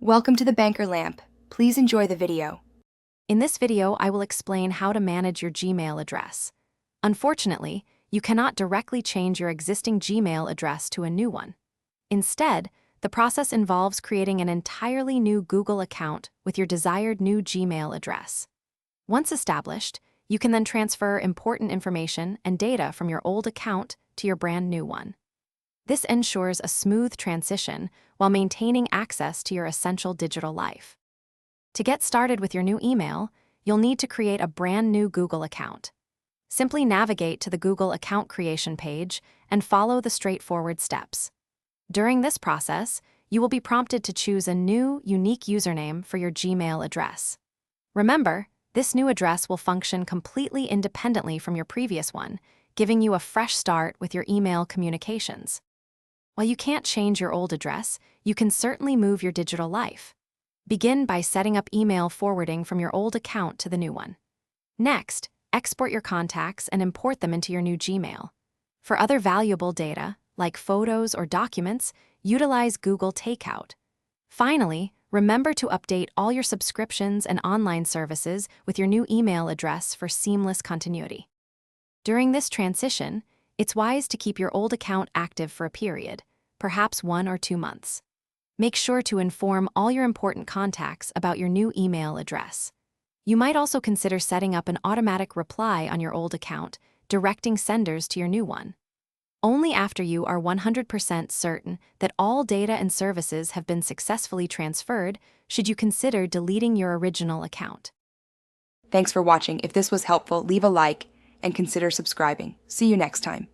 Welcome to the Banker Lamp. Please enjoy the video. In this video, I will explain how to manage your Gmail address. Unfortunately, you cannot directly change your existing Gmail address to a new one. Instead, the process involves creating an entirely new Google account with your desired new Gmail address. Once established, you can then transfer important information and data from your old account to your brand new one. This ensures a smooth transition while maintaining access to your essential digital life. To get started with your new email, you'll need to create a brand new Google account. Simply navigate to the Google account creation page and follow the straightforward steps. During this process, you will be prompted to choose a new, unique username for your Gmail address. Remember, this new address will function completely independently from your previous one, giving you a fresh start with your email communications. While you can't change your old address, you can certainly move your digital life. Begin by setting up email forwarding from your old account to the new one. Next, export your contacts and import them into your new Gmail. For other valuable data, like photos or documents, utilize Google Takeout. Finally, remember to update all your subscriptions and online services with your new email address for seamless continuity. During this transition, it's wise to keep your old account active for a period, perhaps 1 or 2 months. Make sure to inform all your important contacts about your new email address. You might also consider setting up an automatic reply on your old account, directing senders to your new one. Only after you are 100% certain that all data and services have been successfully transferred should you consider deleting your original account. Thanks for watching. If this was helpful, leave a like and consider subscribing. See you next time.